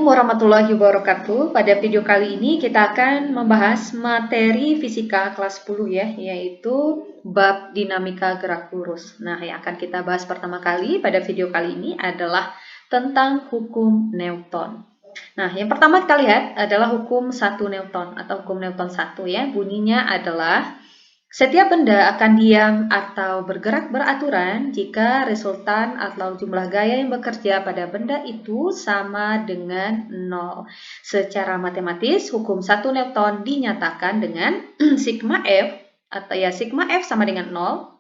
Assalamualaikum warahmatullahi wabarakatuh. Pada video kali ini kita akan membahas materi fisika kelas 10 ya, yaitu bab dinamika gerak lurus. Nah, yang akan kita bahas pertama kali pada video kali ini adalah tentang hukum Newton. Nah, yang pertama kita lihat adalah hukum 1 Newton atau hukum Newton 1 ya. Bunyinya adalah setiap benda akan diam atau bergerak beraturan jika resultan atau jumlah gaya yang bekerja pada benda itu sama dengan 0. Secara matematis, hukum 1 Newton dinyatakan dengan sigma F atau ya sigma F sama dengan 0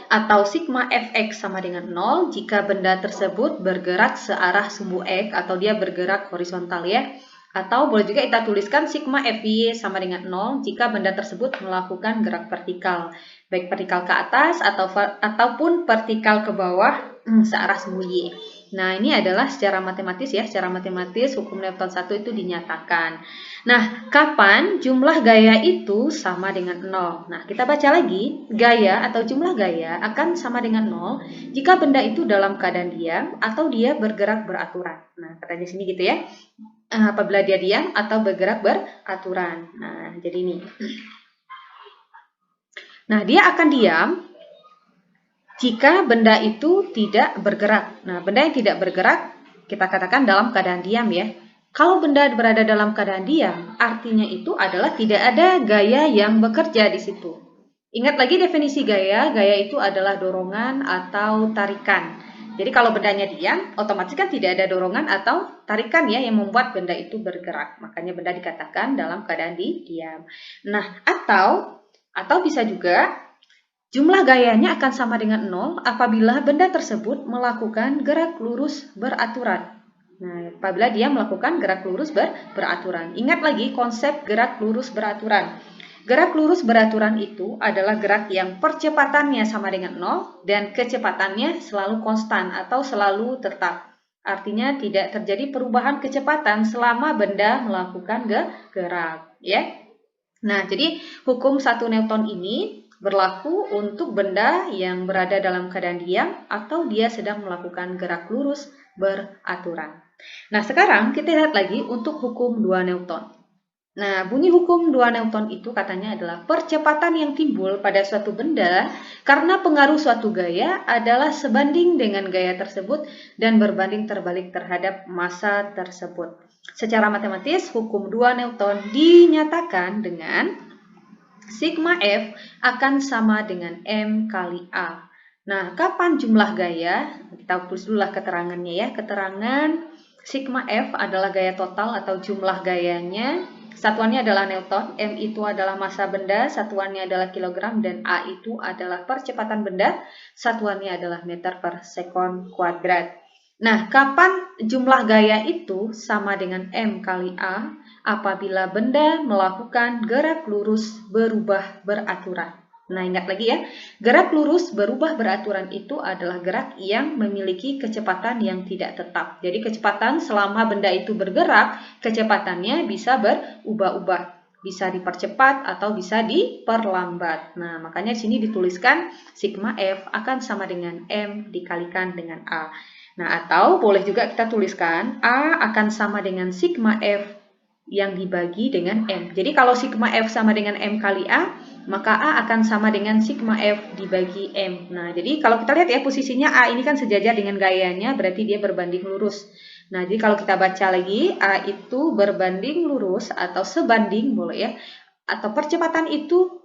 atau sigma Fx sama dengan 0 jika benda tersebut bergerak searah sumbu X atau dia bergerak horizontal ya. Atau boleh juga kita tuliskan sigma Fy sama dengan 0 jika benda tersebut melakukan gerak vertikal. Baik vertikal ke atas ataupun vertikal ke bawah searah sumbu Y. Nah, ini adalah secara matematis ya. Secara matematis hukum Newton 1 itu dinyatakan. Nah, kapan jumlah gaya itu sama dengan 0? Nah, kita baca lagi. Gaya atau jumlah gaya akan sama dengan 0 jika benda itu dalam keadaan diam atau dia bergerak beraturan. Nah, katanya sini gitu ya. Apabila dia diam atau bergerak beraturan. Nah, jadi ini. Nah, dia akan diam jika benda itu tidak bergerak. Nah, benda yang tidak bergerak kita katakan dalam keadaan diam ya. Kalau benda berada dalam keadaan diam, artinya itu adalah tidak ada gaya yang bekerja di situ. Ingat lagi definisi gaya. Gaya itu adalah dorongan atau tarikan. Jadi kalau bendanya diam, otomatis kan tidak ada dorongan atau tarikan ya yang membuat benda itu bergerak. Makanya benda dikatakan dalam keadaan diam. Nah, atau bisa juga jumlah gayanya akan sama dengan 0 apabila benda tersebut melakukan gerak lurus beraturan. Nah, apabila dia melakukan gerak lurus beraturan. Ingat lagi konsep gerak lurus beraturan. Gerak lurus beraturan itu adalah gerak yang percepatannya sama dengan 0 dan kecepatannya selalu konstan atau selalu tetap. Artinya tidak terjadi perubahan kecepatan selama benda melakukan gerak, ya. Nah, jadi hukum 1 Newton ini berlaku untuk benda yang berada dalam keadaan diam atau dia sedang melakukan gerak lurus beraturan. Nah, sekarang kita lihat lagi untuk hukum 2 Newton. Nah, bunyi hukum 2 Newton itu katanya adalah percepatan yang timbul pada suatu benda karena pengaruh suatu gaya adalah sebanding dengan gaya tersebut dan berbanding terbalik terhadap massa tersebut. Secara matematis, hukum 2 Newton dinyatakan dengan sigma F akan sama dengan M kali A. Nah, kapan jumlah gaya? Kita tulis dulu lah keterangannya ya. Keterangan sigma F adalah gaya total atau jumlah gayanya. Satuannya adalah Newton, M itu adalah massa benda, satuannya adalah kilogram, dan A itu adalah percepatan benda, satuannya adalah meter per sekon kuadrat. Nah, kapan jumlah gaya itu sama dengan M kali A? Apabila benda melakukan gerak lurus berubah beraturan. Nah, ingat lagi ya, gerak lurus berubah beraturan itu adalah gerak yang memiliki kecepatan yang tidak tetap. Jadi kecepatan selama benda itu bergerak, kecepatannya bisa berubah-ubah. Bisa dipercepat atau bisa diperlambat. Nah, makanya sini dituliskan sigma F akan sama dengan M dikalikan dengan A. Nah, atau boleh juga kita tuliskan A akan sama dengan sigma F yang dibagi dengan M. Jadi kalau sigma F sama dengan M kali A, maka A akan sama dengan sigma F dibagi M. Nah, jadi kalau kita lihat ya posisinya A ini kan sejajar dengan gayanya, berarti dia berbanding lurus. Nah, jadi kalau kita baca lagi, A itu berbanding lurus atau sebanding, boleh ya, atau percepatan itu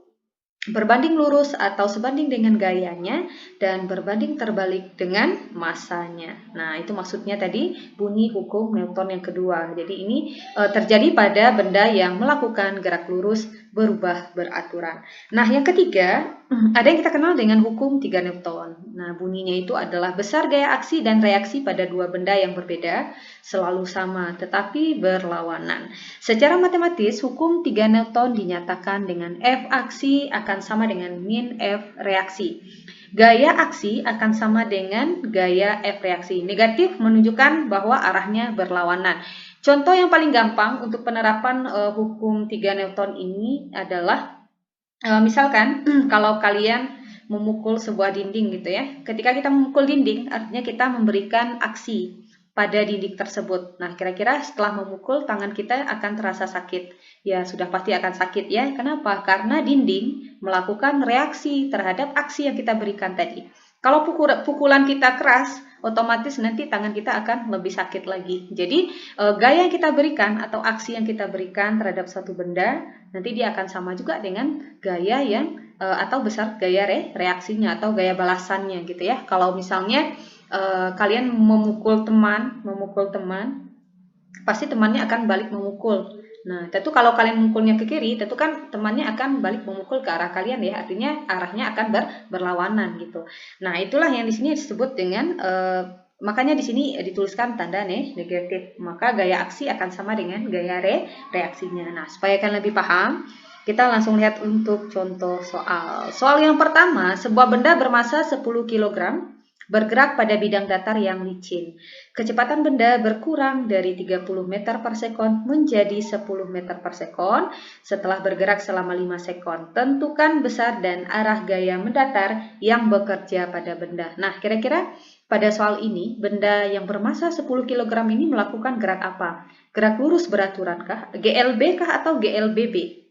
berbanding lurus atau sebanding dengan gayanya dan berbanding terbalik dengan massanya. Nah, itu maksudnya tadi bunyi hukum Newton yang kedua. Jadi ini terjadi pada benda yang melakukan gerak lurus berubah beraturan. Nah, yang ketiga, ada yang kita kenal dengan hukum 3 Newton. Nah, bunyinya itu adalah besar gaya aksi dan reaksi pada dua benda yang berbeda selalu sama tetapi berlawanan. Secara matematis, hukum 3 Newton dinyatakan dengan F aksi akan sama dengan min F reaksi. Gaya aksi akan sama dengan gaya F reaksi. Negatif menunjukkan bahwa arahnya berlawanan. Contoh yang paling gampang untuk penerapan hukum 3 Newton ini adalah misalkan kalau kalian memukul sebuah dinding gitu ya. Ketika kita memukul dinding, artinya kita memberikan aksi. pada dinding tersebut. Nah, kira-kira setelah memukul tangan kita akan terasa sakit. Ya, sudah pasti akan sakit ya. Kenapa? Karena dinding melakukan reaksi terhadap aksi yang kita berikan tadi. Kalau pukulan kita keras, otomatis nanti tangan kita akan lebih sakit lagi. Jadi, gaya yang kita berikan atau aksi yang kita berikan terhadap suatu benda, nanti dia akan sama juga dengan gaya yang atau besar gaya reaksinya atau gaya balasannya gitu ya. Kalau misalnya kalian memukul teman, pasti temannya akan balik memukul. Nah, tentu kalau kalian memukulnya ke kiri, tentu kan temannya akan balik memukul ke arah kalian ya, artinya arahnya akan berlawanan gitu. Nah, itulah yang di sini disebut dengan makanya di sini dituliskan tanda negatif. Maka gaya aksi akan sama dengan gaya reaksinya. Nah, supaya kalian lebih paham, kita langsung lihat untuk contoh soal. Soal yang pertama, sebuah benda bermasa 10 kg bergerak pada bidang datar yang licin. Kecepatan benda berkurang dari 30 meter per sekon menjadi 10 meter per sekon setelah bergerak selama 5 sekon. Tentukan besar dan arah gaya mendatar yang bekerja pada benda. Nah, kira-kira pada soal ini, benda yang bermasa 10 kg ini melakukan gerak apa? Gerak lurus beraturan kah? GLB kah atau GLBB?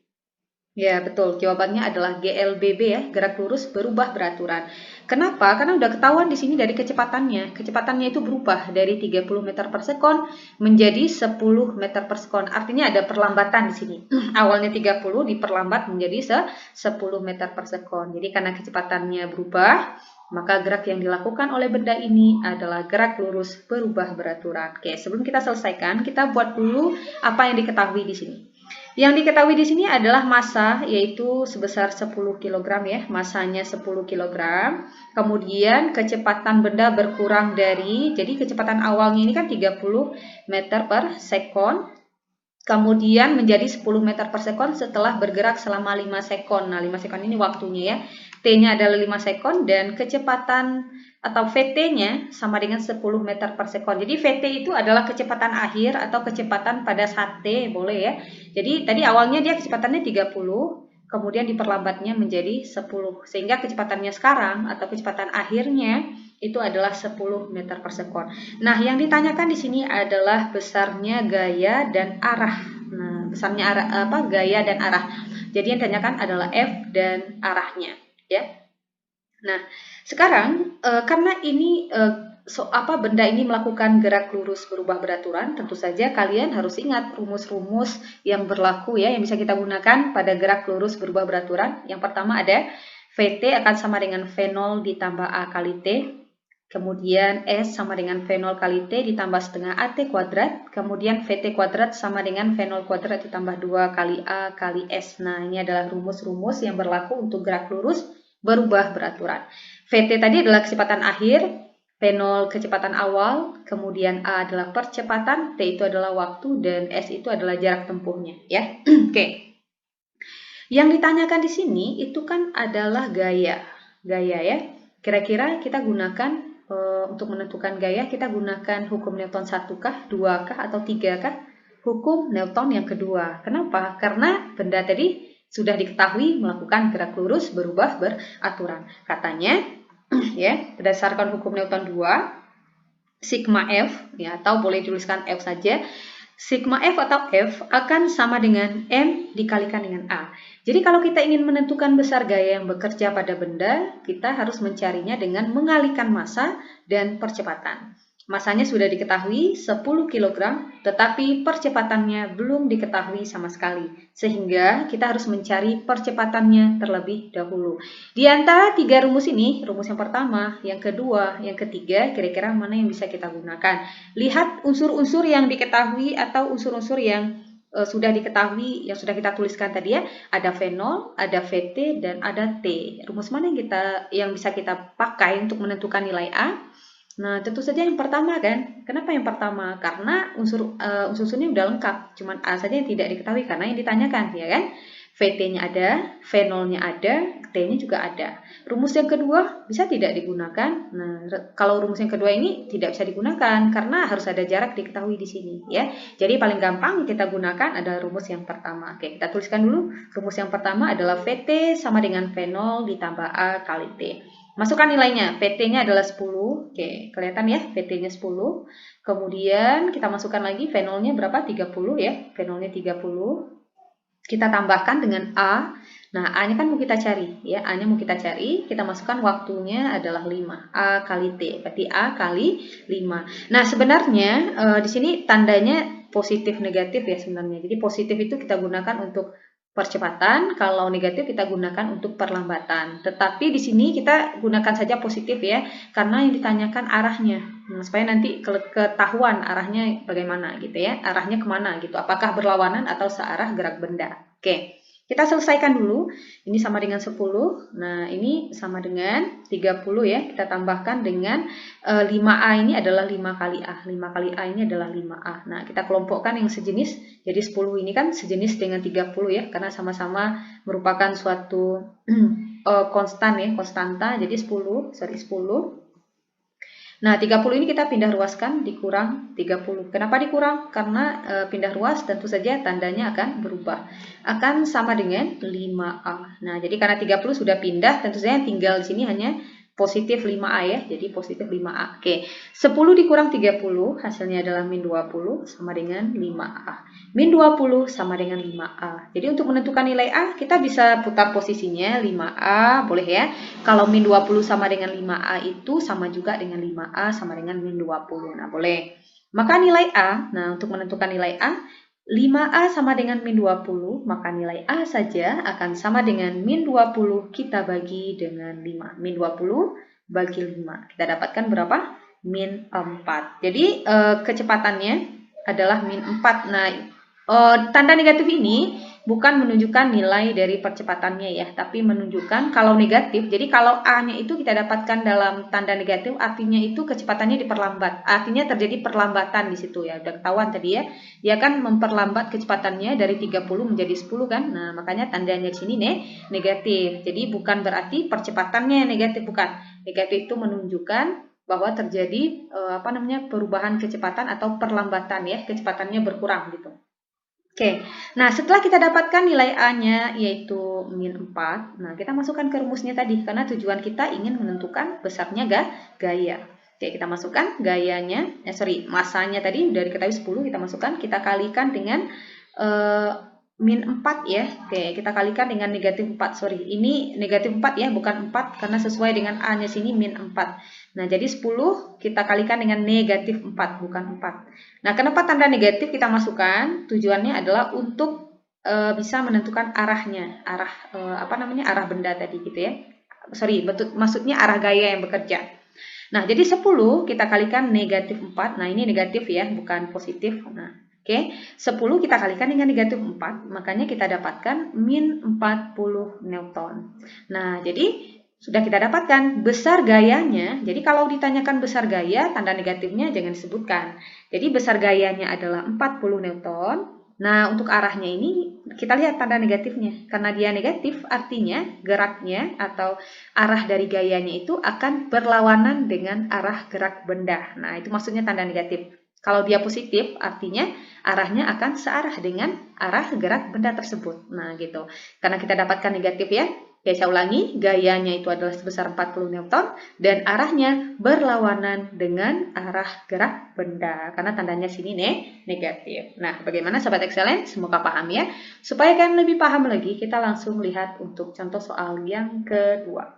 Ya, betul. Jawabannya adalah GLBB ya, gerak lurus berubah beraturan. Kenapa? Karena udah ketahuan di sini dari kecepatannya. Kecepatannya itu berubah dari 30 meter per sekon menjadi 10 meter per sekon. Artinya ada perlambatan di sini. Awalnya 30 diperlambat menjadi 10 meter per sekon. Jadi karena kecepatannya berubah, maka gerak yang dilakukan oleh benda ini adalah gerak lurus berubah beraturan. Oke, sebelum kita selesaikan, kita buat dulu apa yang diketahui di sini. Yang diketahui di sini adalah massa, yaitu sebesar 10 kg ya, massanya 10 kg. Kemudian kecepatan benda berkurang dari, jadi kecepatan awalnya ini kan 30 meter per sekon. Kemudian menjadi 10 meter per sekon setelah bergerak selama 5 sekon. Nah, 5 sekon ini waktunya ya. T-nya adalah 5 sekon dan kecepatan atau VT-nya sama dengan 10 meter per sekon. Jadi VT itu adalah kecepatan akhir atau kecepatan pada saat T, boleh ya. Jadi tadi awalnya dia kecepatannya 30, kemudian diperlambatnya menjadi 10. Sehingga kecepatannya sekarang atau kecepatan akhirnya itu adalah 10 meter per sekon. Nah, yang ditanyakan di sini adalah besarnya gaya dan arah. Nah, besarnya arah gaya dan arah. Jadi yang ditanyakan adalah F dan arahnya, ya. Nah, sekarang karena ini benda ini melakukan gerak lurus berubah beraturan, tentu saja kalian harus ingat rumus-rumus yang berlaku ya, yang bisa kita gunakan pada gerak lurus berubah beraturan. Yang pertama ada VT akan sama dengan V0 ditambah A kali T. Kemudian S sama dengan V0 kali T ditambah setengah AT kuadrat. Kemudian VT kuadrat sama dengan V0 kuadrat ditambah 2 kali A kali S. Nah, ini adalah rumus-rumus yang berlaku untuk gerak lurus berubah beraturan. VT tadi adalah kecepatan akhir, V0 kecepatan awal, kemudian A adalah percepatan, T itu adalah waktu, dan S itu adalah jarak tempuhnya. Ya, Oke. Yang ditanyakan di sini itu kan adalah gaya ya. Kira-kira kita gunakan untuk menentukan gaya, kita gunakan hukum Newton 1 kah, 2 kah, atau 3 kah? Hukum Newton yang kedua. Kenapa? Karena benda tadi sudah diketahui melakukan gerak lurus berubah beraturan. Katanya, ya, berdasarkan hukum Newton 2, sigma F, ya, atau boleh dituliskan F saja, sigma F atau F akan sama dengan M dikalikan dengan A. Jadi kalau kita ingin menentukan besar gaya yang bekerja pada benda, kita harus mencarinya dengan mengalihkan massa dan percepatan. Massanya sudah diketahui 10 kg, tetapi percepatannya belum diketahui sama sekali. Sehingga kita harus mencari percepatannya terlebih dahulu. Di antara 3 rumus ini, rumus yang pertama, yang kedua, yang ketiga, kira-kira mana yang bisa kita gunakan? Lihat unsur-unsur yang diketahui atau unsur-unsur yang sudah diketahui, yang sudah kita tuliskan tadi ya. Ada V0, ada VT, dan ada T. Rumus mana yang bisa kita pakai untuk menentukan nilai A? Nah, tentu saja yang pertama kan. Kenapa yang pertama? Karena unsur-unsurnya udah lengkap. Cuman A saja yang tidak diketahui karena yang ditanyakan, ya kan? VT-nya ada, V0-nya ada, T-nya juga ada. Rumus yang kedua bisa tidak digunakan. Nah, kalau rumus yang kedua ini tidak bisa digunakan karena harus ada jarak diketahui di sini, ya. Jadi paling gampang kita gunakan adalah rumus yang pertama. Oke, kita tuliskan dulu. Rumus yang pertama adalah VT sama dengan V0 ditambah A kali T. Masukkan nilainya, PT-nya adalah 10. Oke, kelihatan ya, PT-nya 10. Kemudian kita masukkan lagi V0-nya berapa? 30 ya. V0-nya 30. Kita tambahkan dengan A. Nah, A-nya kan mau kita cari ya. A-nya mau kita cari, kita masukkan waktunya adalah 5. A kali T. Berarti A kali 5. Nah, sebenarnya di sini tandanya positif negatif ya sebenarnya. Jadi positif itu kita gunakan untuk percepatan, kalau negatif kita gunakan untuk perlambatan. Tetapi di sini kita gunakan saja positif ya, karena yang ditanyakan arahnya. Nah, supaya nanti ketahuan arahnya bagaimana gitu ya, arahnya kemana gitu, apakah berlawanan atau searah gerak benda. Oke, kita selesaikan dulu. Ini sama dengan 10. Nah, ini sama dengan 30 ya. Kita tambahkan dengan 5A ini adalah 5 kali A. 5 kali A ini adalah 5A. Nah, kita kelompokkan yang sejenis. Jadi 10 ini kan sejenis dengan 30 ya, karena sama-sama merupakan suatu konstan ya, konstanta. Jadi 10. Nah, 30 ini kita pindah ruaskan, dikurang 30. Kenapa dikurang? Karena pindah ruas tentu saja tandanya akan berubah. Akan sama dengan 5A. Nah, jadi karena 30 sudah pindah, tentu saja yang tinggal di sini hanya positif 5A ya. Jadi positif 5A. Oke, 10 dikurang 30, hasilnya adalah min 20 sama dengan 5A. Min 20 sama dengan 5A. Jadi untuk menentukan nilai A, kita bisa putar posisinya 5A, boleh ya. Kalau min 20 sama dengan 5A itu sama juga dengan 5A sama dengan min 20. Nah, boleh. Maka nilai A, nah untuk menentukan nilai A, 5A sama dengan min 20, maka nilai A saja akan sama dengan min 20 kita bagi dengan 5. Min 20 bagi 5. Kita dapatkan berapa? Min 4. Jadi kecepatannya adalah min 4. Nah, tanda negatif ini bukan menunjukkan nilai dari percepatannya ya, tapi menunjukkan kalau negatif. Jadi kalau A-nya itu kita dapatkan dalam tanda negatif, artinya itu kecepatannya diperlambat. Artinya terjadi perlambatan di situ ya. Udah ketahuan tadi ya. Dia akan memperlambat kecepatannya dari 30 menjadi 10 kan. Nah, makanya tandanya di sini negatif. Jadi bukan berarti percepatannya negatif, bukan. Negatif itu menunjukkan bahwa terjadi perubahan kecepatan atau perlambatan ya, kecepatannya berkurang gitu. Oke, nah setelah kita dapatkan nilai A-nya yaitu min 4, nah kita masukkan ke rumusnya tadi karena tujuan kita ingin menentukan besarnya gaya. Oke, kita masukkan gayanya, masanya tadi udah diketahui 10, kita masukkan, kita kalikan dengan min 4 ya. Oke, kita kalikan dengan negatif 4, ini negatif 4 ya, bukan 4 karena sesuai dengan A-nya sini min 4. Nah, jadi 10 kita kalikan dengan negatif 4, bukan 4. Nah, kenapa tanda negatif kita masukkan? Tujuannya adalah untuk bisa menentukan arahnya, arah benda tadi gitu ya. Maksudnya arah gaya yang bekerja. Nah, jadi 10 kita kalikan negatif 4. Nah, ini negatif ya, bukan positif. Nah, oke, 10 kita kalikan dengan negatif 4, makanya kita dapatkan min 40 Newton. Nah, jadi sudah kita dapatkan besar gayanya. Jadi kalau ditanyakan besar gaya, tanda negatifnya jangan disebutkan. Jadi besar gayanya adalah 40 Newton. Nah, untuk arahnya ini kita lihat tanda negatifnya. Karena dia negatif, artinya geraknya atau arah dari gayanya itu akan berlawanan dengan arah gerak benda. Nah, itu maksudnya tanda negatif. Kalau dia positif, artinya arahnya akan searah dengan arah gerak benda tersebut. Nah, gitu. Karena kita dapatkan negatif ya. Oke, saya ulangi, gayanya itu adalah sebesar 40 Newton dan arahnya berlawanan dengan arah gerak benda. Karena tandanya sini negatif. Nah, bagaimana Sobat Excellent? Semoga paham ya. Supaya kalian lebih paham lagi, kita langsung lihat untuk contoh soal yang kedua.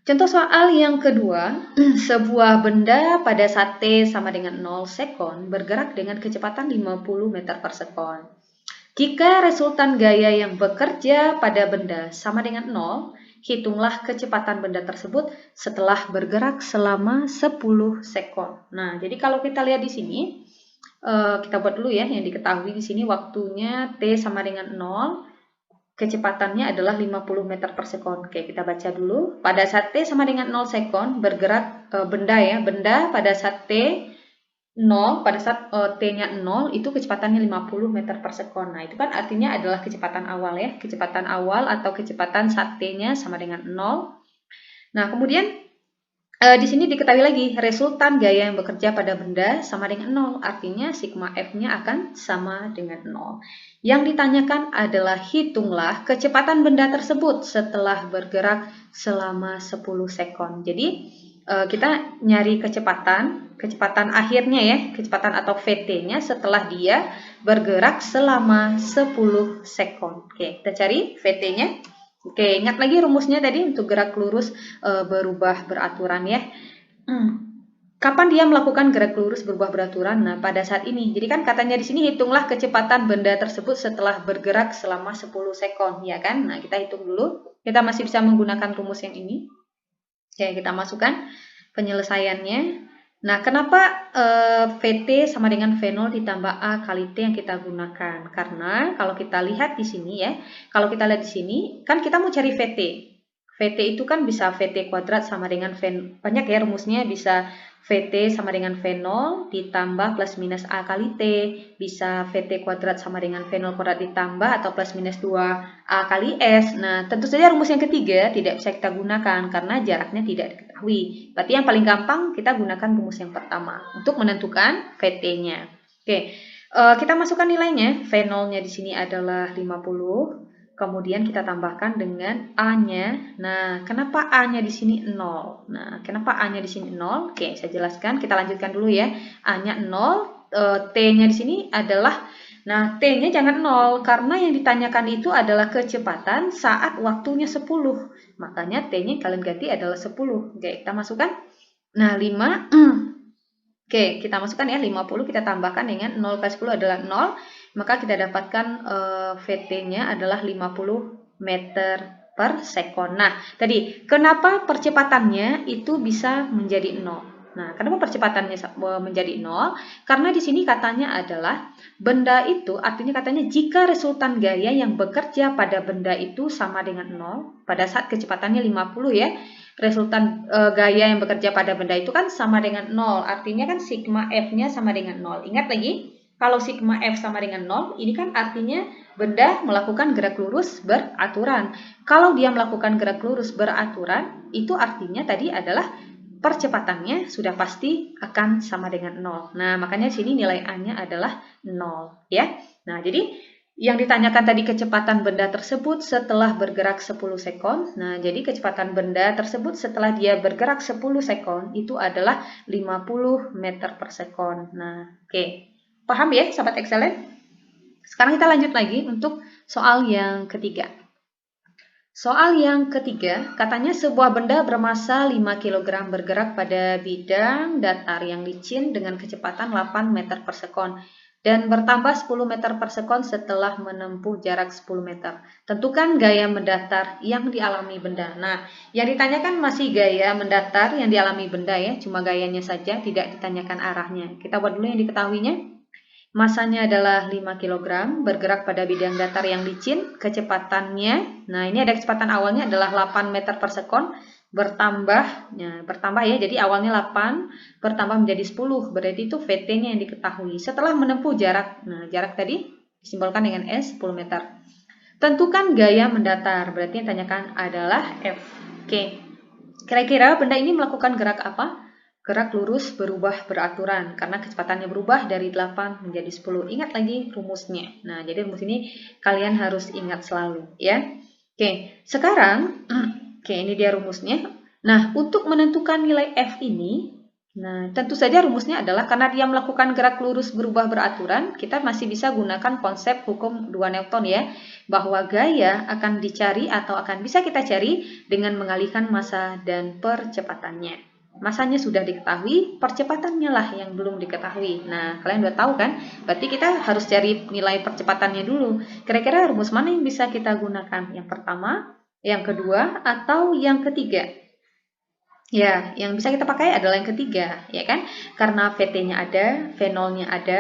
Contoh soal yang kedua, sebuah benda pada saat T sama dengan 0 sekon bergerak dengan kecepatan 50 meter per sekon. Jika resultan gaya yang bekerja pada benda sama dengan 0, hitunglah kecepatan benda tersebut setelah bergerak selama 10 sekon. Nah, jadi kalau kita lihat di sini, kita buat dulu ya yang diketahui di sini waktunya T sama dengan 0. Kecepatannya adalah 50 meter per sekon. Oke, kita baca dulu. Pada saat T sama dengan 0 sekon, bergerak benda pada saat T 0, pada saat T-nya 0, itu kecepatannya 50 meter per sekon. Nah, itu kan artinya adalah kecepatan awal ya. Kecepatan awal atau kecepatan saat T-nya sama dengan 0. Nah, kemudian Di sini diketahui lagi resultan gaya yang bekerja pada benda sama dengan 0, artinya sigma F-nya akan sama dengan 0. Yang ditanyakan adalah hitunglah kecepatan benda tersebut setelah bergerak selama 10 sekon. Jadi kita nyari kecepatan akhirnya ya, kecepatan atau VT-nya setelah dia bergerak selama 10 sekon. Oke, kita cari VT-nya. Oke, ingat lagi rumusnya tadi untuk gerak lurus berubah beraturan ya. Kapan dia melakukan gerak lurus berubah beraturan? Nah, pada saat ini. Jadi kan katanya di sini hitunglah kecepatan benda tersebut setelah bergerak selama 10 sekon, ya kan? Nah, kita hitung dulu. Kita masih bisa menggunakan rumus yang ini. Oke, kita masukkan penyelesaiannya. Nah, kenapa VT sama dengan V0 ditambah A kali T yang kita gunakan? Karena kalau kita lihat di sini ya, kalau kita lihat di sini, kan kita mau cari VT. VT itu kan bisa VT kuadrat sama dengan V, banyak ya rumusnya, bisa VT sama dengan V0 ditambah plus minus A kali T, bisa VT kuadrat sama dengan V0 kuadrat ditambah atau plus minus 2A kali S. Nah, tentu saja rumus yang ketiga tidak bisa kita gunakan karena jaraknya tidak diketahui. Berarti yang paling gampang kita gunakan rumus yang pertama untuk menentukan VT-nya. Oke, kita masukkan nilainya. V0-nya di sini adalah 50. Kemudian kita tambahkan dengan A-nya. Nah, kenapa A-nya di sini 0? Nah, kenapa A-nya di sini 0? Oke, saya jelaskan. Kita lanjutkan dulu ya. A-nya 0, T-nya di sini adalah, nah, T-nya jangan 0, karena yang ditanyakan itu adalah kecepatan saat waktunya 10. Makanya T-nya kalian ganti adalah 10. Oke, kita masukkan. Nah, 5. Oke, kita masukkan ya, 50 kita tambahkan dengan 0 kali 10 adalah 0. Maka kita dapatkan VT-nya adalah 50 meter per sekon. Nah, tadi kenapa percepatannya itu bisa menjadi 0? Nah, kenapa percepatannya menjadi 0? Karena di sini katanya adalah benda itu, artinya katanya jika resultan gaya yang bekerja pada benda itu sama dengan 0, pada saat kecepatannya 50 ya, resultan gaya yang bekerja pada benda itu kan sama dengan 0, artinya kan sigma F-nya sama dengan 0. Ingat lagi, kalau sigma F sama dengan 0, ini kan artinya benda melakukan gerak lurus beraturan. Kalau dia melakukan gerak lurus beraturan, itu artinya tadi adalah percepatannya sudah pasti akan sama dengan 0. Nah, makanya di sini nilai A-nya adalah 0. Ya. Nah, jadi yang ditanyakan tadi kecepatan benda tersebut setelah bergerak 10 sekon. Nah, jadi kecepatan benda tersebut setelah dia bergerak 10 sekon itu adalah 50 meter per sekon. Nah, oke. Paham ya, sahabat excellent? Sekarang kita lanjut lagi untuk soal yang ketiga. Soal yang ketiga, katanya sebuah benda bermasa 5 kg bergerak pada bidang datar yang licin dengan kecepatan 8 meter per sekon dan bertambah 10 meter per sekon setelah menempuh jarak 10 meter. Tentukan gaya mendatar yang dialami benda. Nah, yang ditanyakan masih gaya mendatar yang dialami benda ya, cuma gayanya saja, tidak ditanyakan arahnya. Kita buat dulu yang diketahuinya. Masanya adalah 5 kg, bergerak pada bidang datar yang licin, kecepatannya, nah ini ada kecepatan awalnya adalah 8 meter per sekon, bertambah ya, jadi awalnya 8, bertambah menjadi 10, berarti itu VT-nya yang diketahui. Setelah menempuh jarak, nah jarak tadi disimbolkan dengan S, 10 meter. Tentukan gaya mendatar, berarti yang ditanyakan adalah F. Oke, kira-kira benda ini melakukan gerak apa? Gerak lurus berubah beraturan karena kecepatannya berubah dari 8 menjadi 10. Ingat lagi rumusnya. Nah, jadi rumus ini kalian harus ingat selalu ya. Oke, sekarang ini dia rumusnya. Nah, untuk menentukan nilai F ini, nah tentu saja rumusnya adalah karena dia melakukan gerak lurus berubah beraturan, kita masih bisa gunakan konsep hukum 2 Newton ya, bahwa gaya akan dicari atau akan bisa kita cari dengan mengalihkan massa dan percepatannya. Masanya sudah diketahui, percepatannya lah yang belum diketahui. Nah, kalian udah tahu kan? Berarti kita harus cari nilai percepatannya dulu. Kira-kira rumus mana yang bisa kita gunakan? Yang pertama, yang kedua, atau yang ketiga? Ya, yang bisa kita pakai adalah yang ketiga, ya kan? Karena VT-nya ada, V0-nya ada,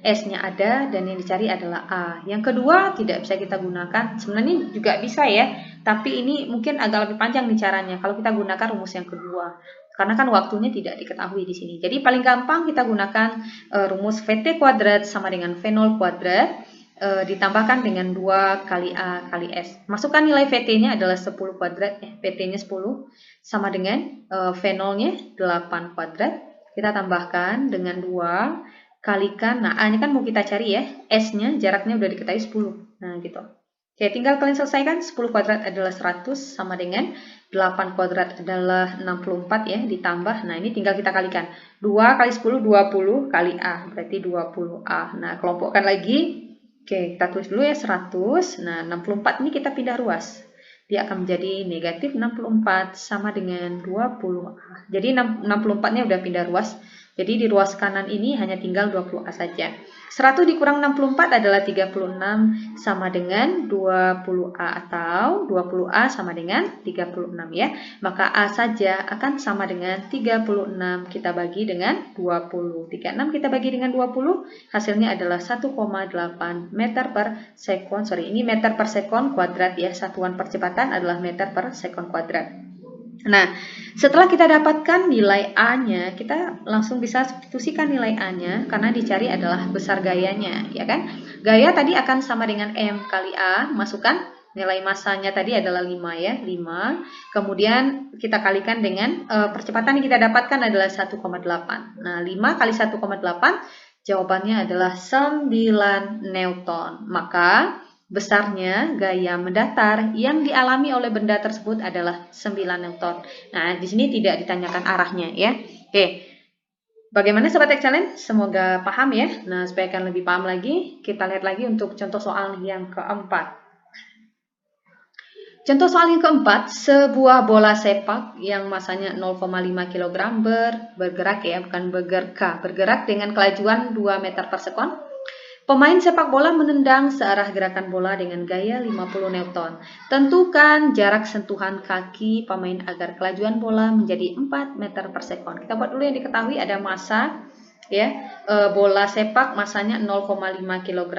S-nya ada, dan yang dicari adalah A. Yang kedua tidak bisa kita gunakan. Sebenarnya juga bisa ya, tapi ini mungkin agak lebih panjang nih caranya kalau kita gunakan rumus yang kedua. Karena kan waktunya tidak diketahui di sini. Jadi paling gampang kita gunakan rumus VT kuadrat sama dengan V0 kuadrat. ditambahkan dengan 2 kali A kali S. Masukkan nilai VT-nya adalah 10 kuadrat, VT-nya 10, sama dengan V0-nya 8 kuadrat. Kita tambahkan dengan 2, kalikan, nah A-nya kan mau kita cari ya, S-nya jaraknya udah diketahui 10. Nah gitu. Oke, tinggal kalian selesaikan. 10 kuadrat adalah 100, sama dengan 8 kuadrat adalah 64 ya, ditambah. Nah, ini tinggal kita kalikan. 2 kali 10, 20 kali A, berarti 20A. Nah, kelompokkan lagi. Oke, kita tulis dulu ya 100. Nah, 64 ini kita pindah ruas. Dia akan menjadi negatif 64 sama dengan 20A. Jadi 64-nya udah pindah ruas. Jadi di ruas kanan ini hanya tinggal 20A saja. 100 dikurang 64 adalah 36 sama dengan 20A, atau 20A sama dengan 36 ya. Maka A saja akan sama dengan 36 kita bagi dengan 20. 36 kita bagi dengan 20, hasilnya adalah 1,8 meter per sekon. Ini meter per sekon kuadrat ya. Satuan percepatan adalah meter per sekon kuadrat. Nah, setelah kita dapatkan nilai A-nya, kita langsung bisa substitusikan nilai A-nya karena dicari adalah besar gayanya, ya kan? Gaya tadi akan sama dengan M kali A, masukkan nilai massanya tadi adalah 5 ya, 5. Kemudian kita kalikan dengan percepatan yang kita dapatkan adalah 1,8. Nah, 5 kali 1,8 jawabannya adalah 9 Newton. Maka besarnya gaya mendatar yang dialami oleh benda tersebut adalah 9 Newton. Nah, di sini tidak ditanyakan arahnya ya. Oke. Bagaimana Sobat Excellent? Semoga paham ya. Nah, supaya kalian lebih paham lagi, kita lihat lagi untuk contoh soal yang keempat. Contoh soal yang keempat, sebuah bola sepak yang masanya 0,5 kg bergerak ya, bukan bergerak dengan kelajuan 2 meter per sekon. Pemain sepak bola menendang searah gerakan bola dengan gaya 50 Newton. Tentukan jarak sentuhan kaki pemain agar kelajuan bola menjadi 4 meter per sekon. Kita buat dulu yang diketahui ada massa ya. Bola sepak massanya 0,5 kg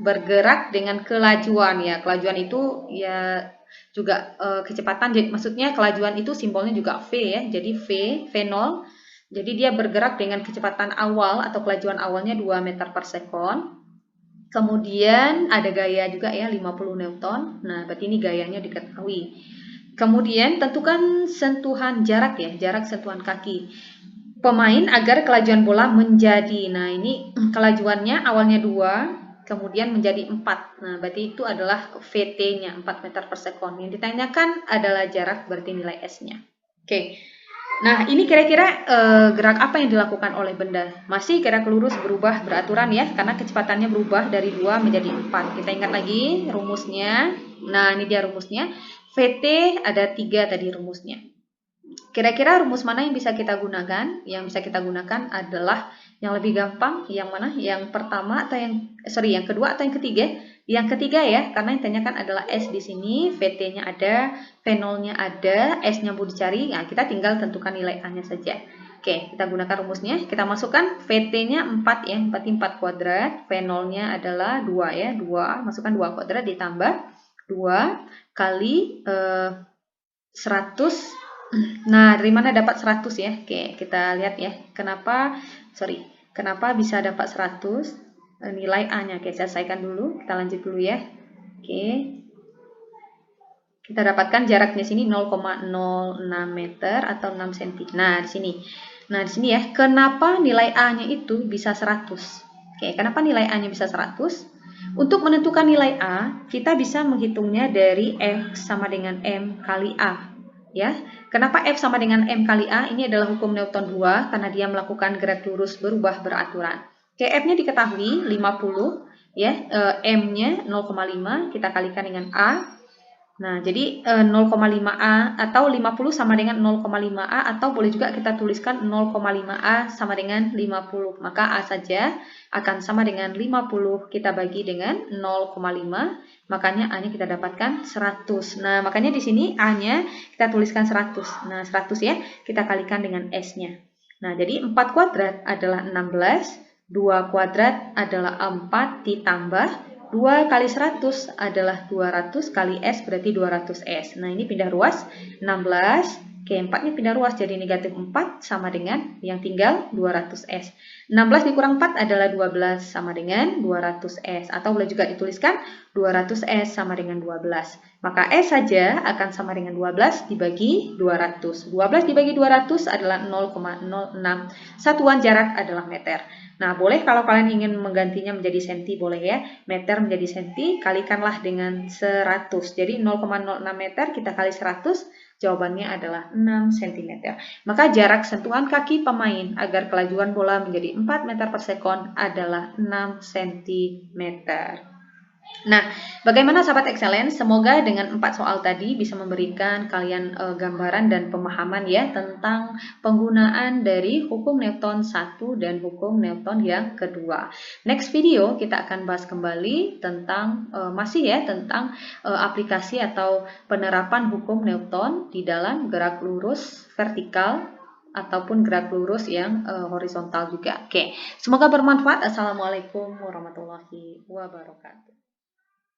bergerak dengan kelajuan ya. Kelajuan itu ya juga kecepatan. Maksudnya kelajuan itu simbolnya juga V ya. Jadi V0. Jadi dia bergerak dengan kecepatan awal atau kelajuan awalnya 2 meter per sekon. Kemudian ada gaya juga ya 50 Newton. Nah, berarti ini gayanya diketahui. Kemudian tentukan sentuhan jarak ya, jarak sentuhan kaki pemain agar kelajuan bola menjadi. Nah, ini kelajuannya awalnya 2, kemudian menjadi 4. Nah, berarti itu adalah VT-nya 4 meter per sekon. Yang ditanyakan adalah jarak, berarti nilai S-nya. Oke. Nah, ini kira-kira gerak apa yang dilakukan oleh benda? Masih gerak lurus berubah beraturan ya, karena kecepatannya berubah dari 2 menjadi 4. Kita ingat lagi rumusnya. Nah, ini dia rumusnya. VT ada 3 tadi rumusnya. Kira-kira rumus mana yang bisa kita gunakan? Yang bisa kita gunakan adalah yang lebih gampang. Yang mana? Yang pertama atau yang kedua atau yang ketiga? Yang ketiga ya, karena yang ditanyakan adalah S di sini, VT-nya ada, V0-nya ada, S-nya mau dicari, nah kita tinggal tentukan nilai A-nya saja. Oke, kita gunakan rumusnya, kita masukkan VT-nya 4 ya, 4 kuadrat, V0-nya adalah 2 ya, 2, masukkan 2 kuadrat ditambah 2 kali 100. Nah, dari mana dapat 100 ya? Oke, kita lihat ya, kenapa bisa dapat 100? Nilai A-nya. Oke, selesaikan dulu. Kita lanjut dulu ya. Oke. Kita dapatkan jaraknya sini 0,06 meter atau 6 cm. Nah, di sini. Nah, di sini ya, kenapa nilai A-nya itu bisa 100? Oke, kenapa nilai A-nya bisa 100? Untuk menentukan nilai A, kita bisa menghitungnya dari F sama dengan M kali A. Ya, kenapa F sama dengan M kali A? Ini adalah hukum Newton 2 karena dia melakukan gerak lurus berubah beraturan. Oke, F-nya diketahui 50 ya, M-nya 0,5 kita kalikan dengan A. Nah, jadi 0,5A atau 50 sama dengan 0,5A atau boleh juga kita tuliskan 0,5A sama dengan 50. Maka A saja akan sama dengan 50 kita bagi dengan 0,5. Makanya A-nya kita dapatkan 100. Nah, makanya di sini A-nya kita tuliskan 100. Nah, 100 ya, kita kalikan dengan S-nya. Nah, jadi 4 kuadrat adalah 16. 2 kuadrat adalah 4 ditambah 2 kali 100 adalah 200 kali S berarti 200S. Nah, ini pindah ruas 16 Oke, 4-nya pindah ruas jadi negatif 4 sama dengan yang tinggal 200S. 16 dikurang 4 adalah 12 sama dengan 200S. Atau boleh juga dituliskan 200S sama dengan 12. Maka S saja akan sama dengan 12 dibagi 200. 12 dibagi 200 adalah 0,06. Satuan jarak adalah meter. Nah, boleh kalau kalian ingin menggantinya menjadi senti, boleh ya. Meter menjadi senti, kalikanlah dengan 100. Jadi 0,06 meter kita kali 100, jawabannya adalah 6 cm. Maka jarak sentuhan kaki pemain agar kelajuan bola menjadi 4 meter per sekon adalah 6 cm. Nah, bagaimana sahabat excellence? Semoga dengan 4 soal tadi bisa memberikan kalian gambaran dan pemahaman ya tentang penggunaan dari hukum Newton 1 dan hukum Newton yang kedua. Next video kita akan bahas kembali tentang masih ya tentang aplikasi atau penerapan hukum Newton di dalam gerak lurus vertikal ataupun gerak lurus yang horizontal juga. Oke, semoga bermanfaat. Assalamualaikum warahmatullahi wabarakatuh.